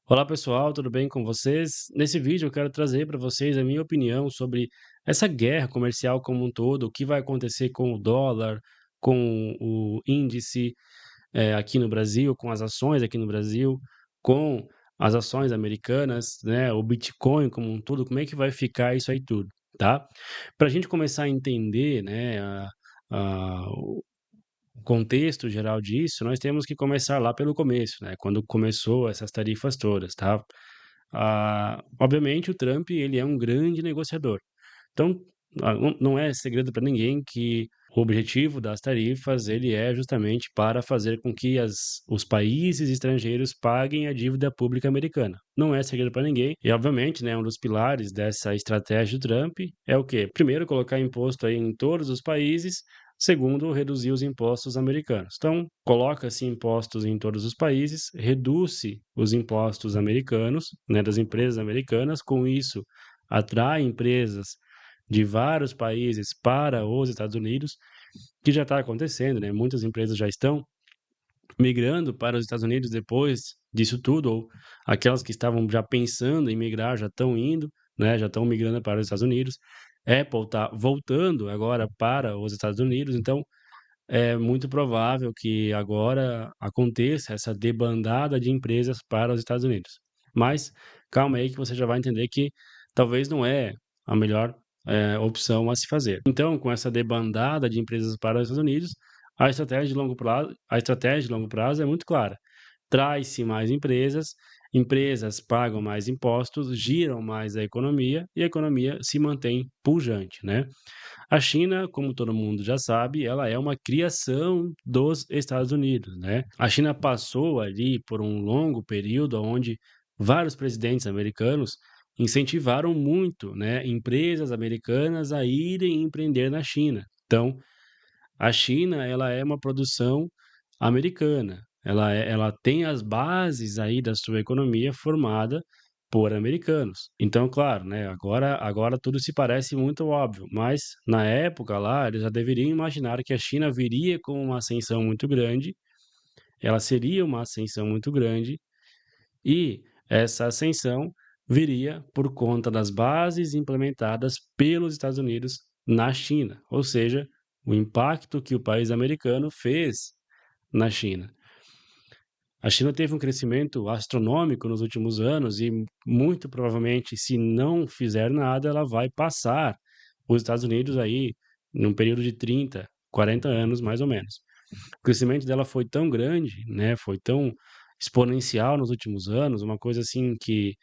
Olá pessoal, tudo bem com vocês? Nesse vídeo eu quero trazer para vocês a minha opinião sobre essa guerra comercial como um todo, o que vai acontecer com o dólar, com o índice aqui no Brasil, com as ações aqui no Brasil, com as ações americanas, né, o Bitcoin como um todo, como é que vai ficar isso aí tudo, tá? Para a gente começar a entender, né, o contexto geral disso, nós temos que começar lá pelo começo, né, quando começou essas tarifas todas, tá? Obviamente o Trump ele é um grande negociador. Então, não é segredo para ninguém que o objetivo das tarifas ele é justamente para fazer com que os países estrangeiros paguem a dívida pública americana. Não é segredo para ninguém. E, obviamente, né, um dos pilares dessa estratégia do Trump é o quê? Primeiro, colocar imposto aí em todos os países. Segundo, reduzir os impostos americanos. Então, coloca-se impostos em todos os países, reduz-se os impostos americanos, né, das empresas americanas. Com isso, atrai empresas de vários países para os Estados Unidos, que já está acontecendo, né? Muitas empresas já estão migrando para os Estados Unidos depois disso tudo, ou aquelas que estavam já pensando em migrar já estão indo, né? Já estão migrando para os Estados Unidos. Apple está voltando agora para os Estados Unidos, então é muito provável que agora aconteça essa debandada de empresas para os Estados Unidos. Mas calma aí que você já vai entender que talvez não é a melhor opção a se fazer. Então, com essa debandada de empresas para os Estados Unidos, a estratégia de longo prazo é muito clara. Traz-se mais empresas, empresas pagam mais impostos, giram mais a economia e a economia se mantém pujante, né? A China, como todo mundo já sabe, ela é uma criação dos Estados Unidos, né? A China passou ali por um longo período onde vários presidentes americanos incentivaram muito, né, empresas americanas a irem empreender na China. Então, a China, ela é uma produção americana. Ela tem as bases aí da sua economia formada por americanos. Então, claro, né, agora tudo se parece muito óbvio, mas na época lá, eles já deveriam imaginar que a China viria com uma ascensão muito grande, ela seria uma ascensão muito grande, e essa ascensão viria por conta das bases implementadas pelos Estados Unidos na China, ou seja, o impacto que o país americano fez na China. A China teve um crescimento astronômico nos últimos anos e, muito provavelmente, se não fizer nada, ela vai passar os Estados Unidos aí num período de 30, 40 anos, mais ou menos. O crescimento dela foi tão grande, né, foi tão exponencial nos últimos anos, uma coisa assim que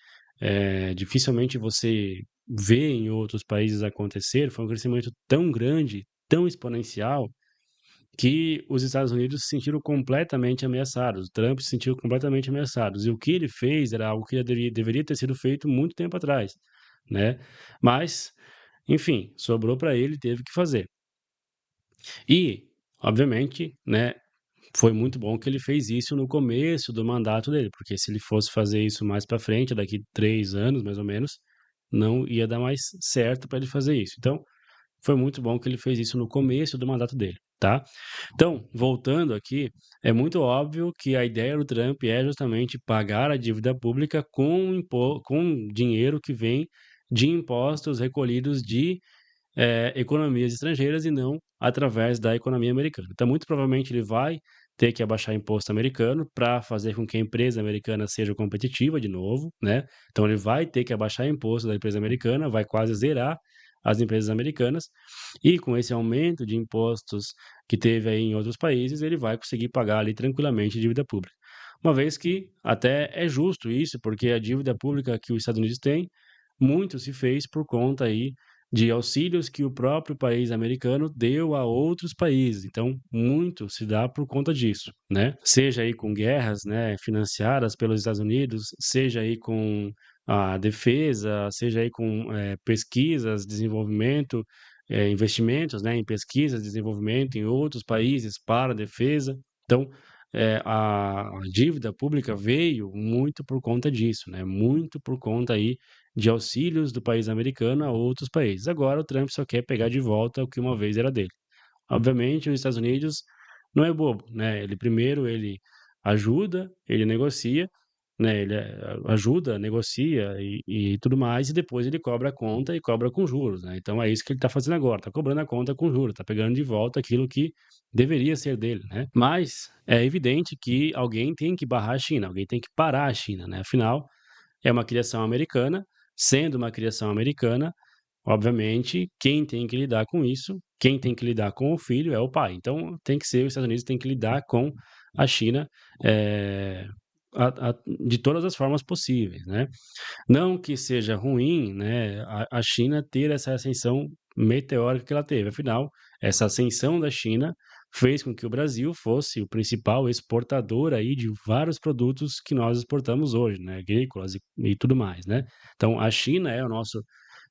dificilmente você vê em outros países acontecer, foi um crescimento tão grande, tão exponencial, que os Estados Unidos se sentiram completamente ameaçados. O Trump se sentiu completamente ameaçado. E o que ele fez era algo que deveria ter sido feito muito tempo atrás, né? Mas, enfim, sobrou para ele, teve que fazer. E, obviamente, né, foi muito bom que ele fez isso no começo do mandato dele, porque se ele fosse fazer isso mais para frente, daqui 3 anos mais ou menos, não ia dar mais certo para ele fazer isso. Então, foi muito bom que ele fez isso no começo do mandato dele, tá? Então, voltando aqui, é muito óbvio que a ideia do Trump é justamente pagar a dívida pública com dinheiro que vem de impostos recolhidos de economias estrangeiras e não através da economia americana. Então, muito provavelmente ele vai ter que abaixar imposto americano para fazer com que a empresa americana seja competitiva de novo, né? Então, ele vai ter que abaixar imposto da empresa americana, vai quase zerar as empresas americanas, e com esse aumento de impostos que teve aí em outros países, ele vai conseguir pagar ali tranquilamente dívida pública. Uma vez que até é justo isso, porque a dívida pública que os Estados Unidos têm, muito se fez por conta aí de auxílios que o próprio país americano deu a outros países. Então, muito se dá por conta disso, né? Seja aí com guerras, né, financiadas pelos Estados Unidos, seja aí com a defesa, seja aí com pesquisas, desenvolvimento, investimentos, né, em pesquisas, desenvolvimento em outros países para a defesa. Então, a dívida pública veio muito por conta disso, né? Muito por conta aí de auxílios do país americano a outros países. Agora o Trump só quer pegar de volta o que uma vez era dele. Obviamente, os Estados Unidos não é bobo, né? Ele primeiro ele ajuda, ele negocia né, ele ajuda, negocia e tudo mais, e depois ele cobra a conta e cobra com juros, né. Então é isso que ele está fazendo agora, está cobrando a conta com juros, está pegando de volta aquilo que deveria ser dele, né. Mas é evidente que alguém tem que barrar a China, alguém tem que parar a China, né, afinal, é uma criação americana, sendo uma criação americana, obviamente, quem tem que lidar com isso, quem tem que lidar com o filho é o pai. Então, tem que ser os Estados Unidos tem que lidar com a China, eh, de todas as formas possíveis, né. Não que seja ruim, né, a China ter essa ascensão meteórica que ela teve, afinal, essa ascensão da China fez com que o Brasil fosse o principal exportador aí de vários produtos que nós exportamos hoje, né, agrícolas e tudo mais, né. Então a China é o nosso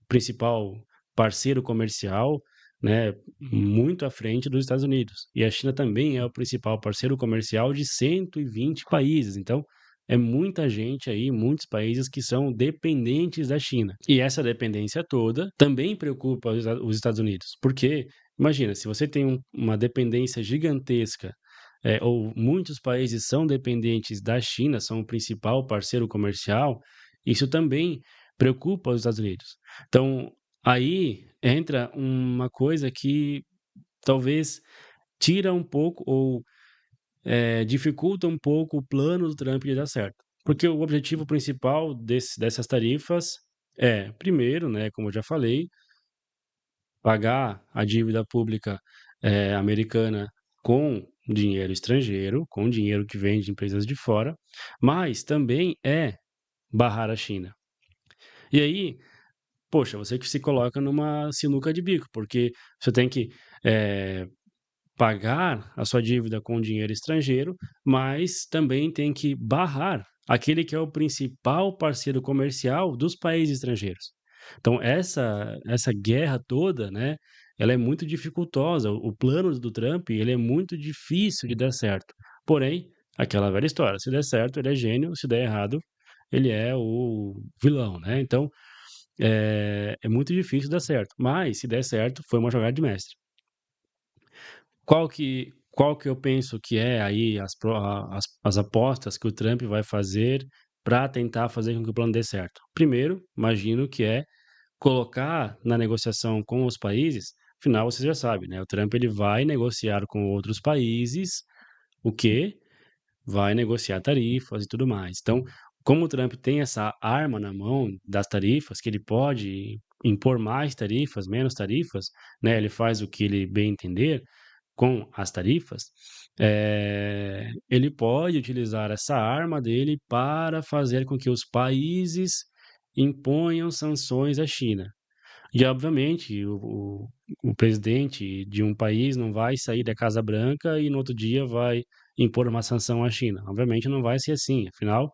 principal parceiro comercial, né, muito à frente dos Estados Unidos. E a China também é o principal parceiro comercial de 120 países. Então, é muita gente aí, muitos países que são dependentes da China. E essa dependência toda também preocupa os Estados Unidos, porque imagina, se você tem uma dependência gigantesca, ou muitos países são dependentes da China, são o principal parceiro comercial, isso também preocupa os Estados Unidos. Então, aí entra uma coisa que talvez tira um pouco ou, dificulta um pouco o plano do Trump de dar certo. Porque o objetivo principal dessas tarifas é, primeiro, né, como eu já falei, pagar a dívida pública, americana com dinheiro estrangeiro, com dinheiro que vem de empresas de fora, mas também é barrar a China. E aí, poxa, você que se coloca numa sinuca de bico, porque você tem que, eh, pagar a sua dívida com dinheiro estrangeiro, mas também tem que barrar aquele que é o principal parceiro comercial dos países estrangeiros. Então essa guerra toda, né, ela é muito dificultosa. O plano do Trump, ele é muito difícil de dar certo. Porém, aquela velha história, se der certo, ele é gênio, se der errado, ele é o vilão, né. Então, é muito difícil dar certo, mas se der certo, foi uma jogada de mestre. Qual que eu penso que é aí as apostas que o Trump vai fazer para tentar fazer com que o plano dê certo? Primeiro, imagino que é colocar na negociação com os países, afinal você já sabe, né, o Trump ele vai negociar com outros países, o quê? Vai negociar tarifas e tudo mais. Então, como o Trump tem essa arma na mão das tarifas, que ele pode impor mais tarifas, menos tarifas, né, ele faz o que ele bem entender com as tarifas, ele pode utilizar essa arma dele para fazer com que os países imponham sanções à China. E obviamente o presidente de um país não vai sair da Casa Branca e no outro dia vai impor uma sanção à China. Obviamente não vai ser assim, afinal,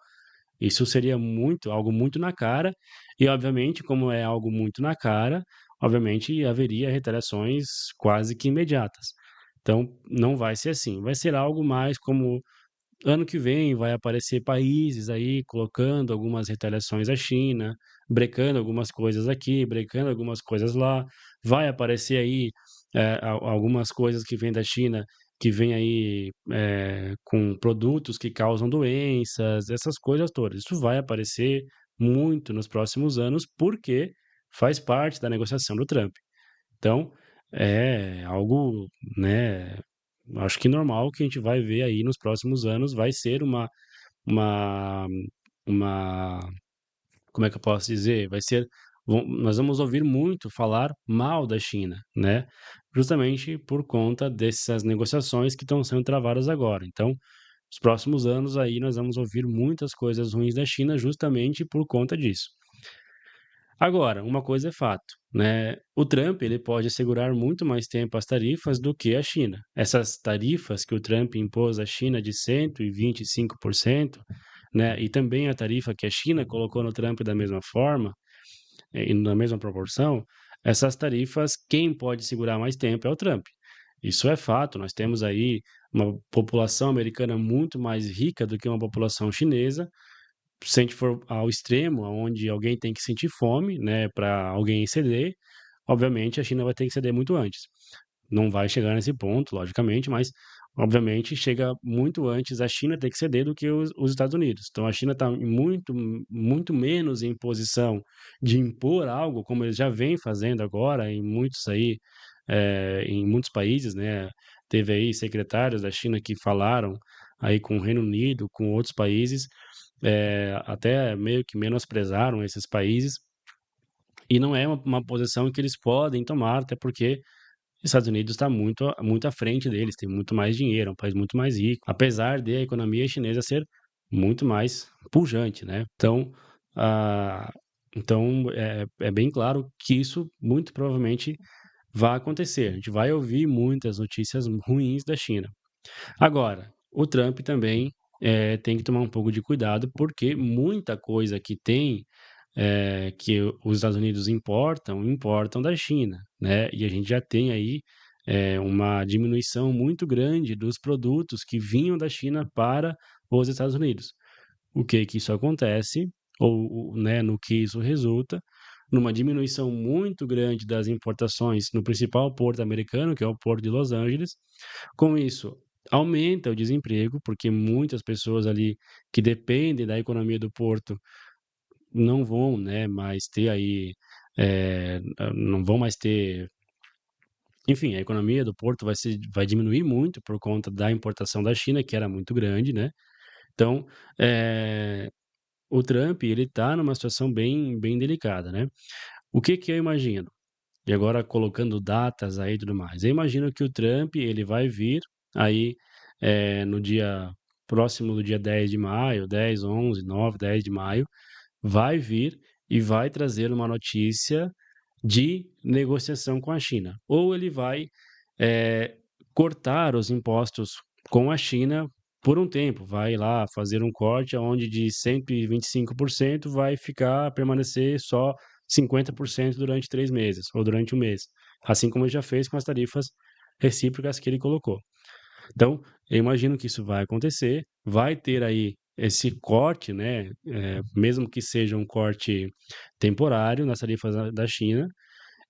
isso seria algo muito na cara, e obviamente, como é algo muito na cara, obviamente haveria retaliações quase que imediatas. Então, não vai ser assim, vai ser algo mais como ano que vem vai aparecer países aí colocando algumas retaliações à China, brecando algumas coisas aqui, brecando algumas coisas lá. Vai aparecer aí, algumas coisas que vêm da China, que vêm aí, com produtos que causam doenças, essas coisas todas. Isso vai aparecer muito nos próximos anos, porque faz parte da negociação do Trump. Então, é algo, né, acho que normal que a gente vai ver aí nos próximos anos, vai ser uma uma como é que eu posso dizer? Vai ser nós vamos ouvir muito falar mal da China, né, justamente por conta dessas negociações que estão sendo travadas agora. Então, os próximos anos aí nós vamos ouvir muitas coisas ruins da China justamente por conta disso. Agora, uma coisa é fato, né? O Trump ele pode segurar muito mais tempo as tarifas do que a China. Essas tarifas que o Trump impôs à China de 125%, né? E também a tarifa que a China colocou no Trump da mesma forma, e na mesma proporção, essas tarifas, quem pode segurar mais tempo é o Trump. Isso é fato. Nós temos aí uma população americana muito mais rica do que uma população chinesa, se a gente for ao extremo, onde alguém tem que sentir fome, né, para alguém ceder, obviamente a China vai ter que ceder muito antes. Não vai chegar nesse ponto, logicamente, mas obviamente, chega muito antes a China ter que ceder do que os Estados Unidos. Então a China está muito menos em posição de impor algo, como eles já vêm fazendo agora em muitos países, né. Teve aí secretários da China que falaram aí com o Reino Unido, com outros países, até meio que menosprezaram esses países, e não é uma posição que eles podem tomar, até porque os Estados Unidos está muito à frente deles, tem muito mais dinheiro, é um país muito mais rico, apesar de a economia chinesa ser muito mais pujante, né. Ah, é bem claro que isso muito provavelmente vai acontecer. A gente vai ouvir muitas notícias ruins da China. Agora, o Trump também, tem que tomar um pouco de cuidado, porque muita coisa que tem, que os Estados Unidos importam da China, né, e a gente já tem aí, uma diminuição muito grande dos produtos que vinham da China para os Estados Unidos. O que isso acontece, né, no que isso resulta, numa diminuição muito grande das importações no principal porto americano, que é o Porto de Los Angeles. Com isso, aumenta o desemprego, porque muitas pessoas ali que dependem da economia do porto não vão, né, mais ter aí, não vão mais ter, enfim, a economia do porto vai diminuir muito por conta da importação da China, que era muito grande, né. Então, eh, o Trump, ele tá numa situação bem delicada, né. O que que eu imagino? E agora colocando datas aí e tudo mais. Eu imagino que o Trump, ele vai vir aí, no dia próximo do dia 10 de maio, 10, 11, 9, 10 de maio, vai vir e vai trazer uma notícia de negociação com a China. Ou ele vai, eh, cortar os impostos com a China por um tempo, vai lá fazer um corte aonde de 125% vai permanecer só 50% durante 3 meses ou durante um mês, assim como ele já fez com as tarifas recíprocas que ele colocou. Então, eu imagino que isso vai acontecer, vai ter aí esse corte, né, mesmo que seja um corte temporário nas tarifas da China,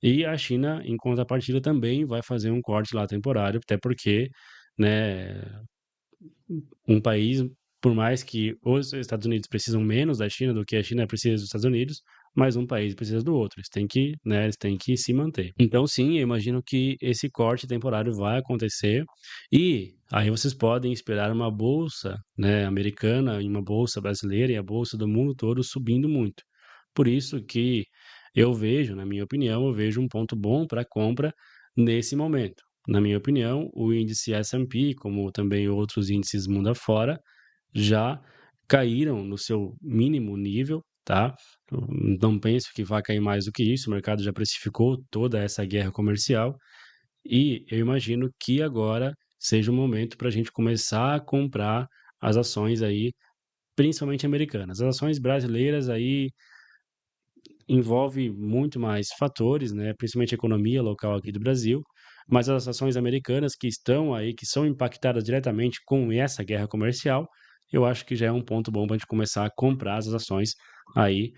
e a China, em contrapartida, também vai fazer um corte lá temporário, até porque, né, um país, por mais que os Estados Unidos precisam menos da China do que a China precisa dos Estados Unidos, mas um país precisa do outro, eles têm que, né, eles têm que se manter. Então sim, eu imagino que esse corte temporário vai acontecer, e aí vocês podem esperar uma bolsa, né, americana e uma bolsa brasileira e a bolsa do mundo todo subindo muito. Por isso que eu vejo, na minha opinião, eu vejo um ponto bom para compra nesse momento. Na minha opinião, o índice S&P, como também outros índices mundo afora, já caíram no seu mínimo nível, tá? Eu não penso que vá cair mais do que isso, o mercado já precificou toda essa guerra comercial, e eu imagino que agora seja o momento para a gente começar a comprar as ações aí, principalmente americanas. As ações brasileiras aí envolve muito mais fatores, né, principalmente a economia local aqui do Brasil, mas as ações americanas que estão aí, que são impactadas diretamente com essa guerra comercial, eu acho que já é um ponto bom para a gente começar a comprar as ações aí,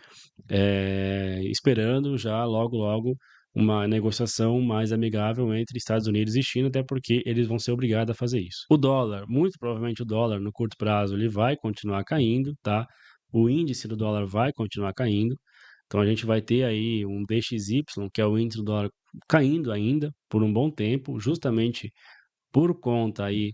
esperando já logo logo uma negociação mais amigável entre Estados Unidos e China, até porque eles vão ser obrigados a fazer isso. O dólar, muito provavelmente o dólar no curto prazo ele vai continuar caindo, tá? O índice do dólar vai continuar caindo. Então a gente vai ter aí um DXY, que é o índice do dólar, caindo ainda por um bom tempo, justamente por conta aí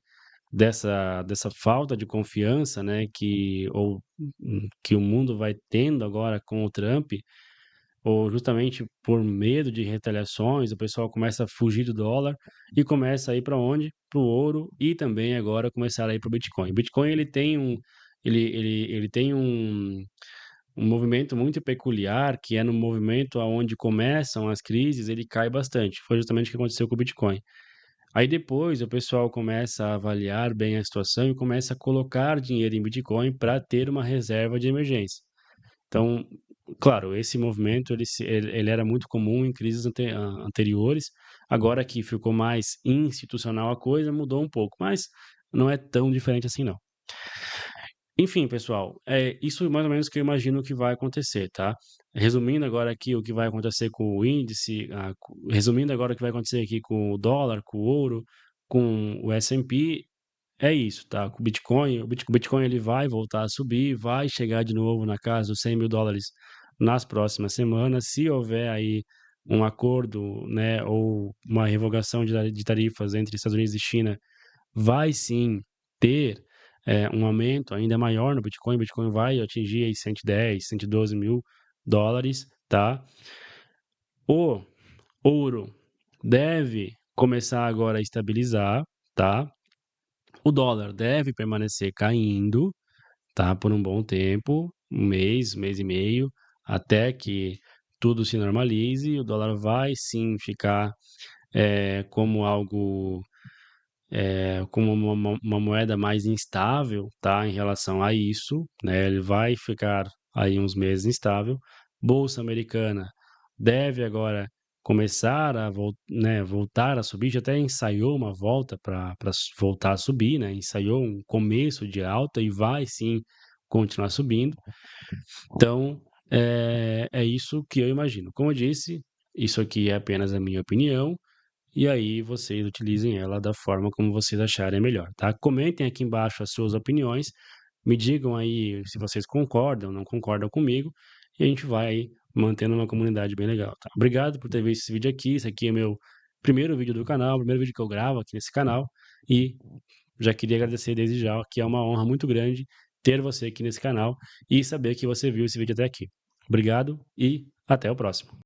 dessa falta de confiança, né, que o mundo vai tendo agora com o Trump, ou justamente por medo de retaliações, o pessoal começa a fugir do dólar e começa a ir para onde? Para o ouro, e também agora começar a ir para o Bitcoin. O Bitcoin ele tem um movimento muito peculiar, que é no movimento aonde começam as crises, ele cai bastante. Foi justamente o que aconteceu com o Bitcoin. Aí depois o pessoal começa a avaliar bem a situação e começa a colocar dinheiro em Bitcoin para ter uma reserva de emergência. Então, claro, esse movimento ele era muito comum em crises anteriores. Agora que ficou mais institucional a coisa, mudou um pouco, mas não é tão diferente assim não. Enfim, pessoal, é isso mais ou menos que eu imagino que vai acontecer, tá? Resumindo agora aqui o que vai acontecer com o índice, resumindo agora o que vai acontecer aqui com o dólar, com o ouro, com o S&P, é isso, tá? O Bitcoin ele vai voltar a subir, vai chegar de novo na casa dos US$ 100.000 nas próximas semanas, se houver aí um acordo, né, ou uma revogação de tarifas entre Estados Unidos e China, vai sim ter, um aumento ainda maior no Bitcoin. O Bitcoin vai atingir aí 110, US$ 112.000, tá? O ouro deve começar agora a estabilizar, tá? O dólar deve permanecer caindo, tá? Por um bom tempo, um mês e meio, até que tudo se normalize. O dólar vai sim ficar como algo como uma moeda mais instável, tá, em relação a isso, né? Ele vai ficar aí uns meses instável. Bolsa americana deve agora começar a né, voltar a subir, já até ensaiou uma volta para voltar a subir, né? Ensaiou um começo de alta e vai sim continuar subindo. Então, é isso que eu imagino. Como eu disse, isso aqui é apenas a minha opinião, e aí vocês utilizem ela da forma como vocês acharem melhor, tá? Comentem aqui embaixo as suas opiniões, me digam aí se vocês concordam ou não concordam comigo, e a gente vai aí mantendo uma comunidade bem legal, tá? Obrigado por ter visto esse vídeo aqui. Esse aqui é meu primeiro vídeo do canal, primeiro vídeo que eu gravo aqui nesse canal, e já queria agradecer desde já, que é uma honra muito grande ter você aqui nesse canal e saber que você viu esse vídeo até aqui. Obrigado e até o próximo.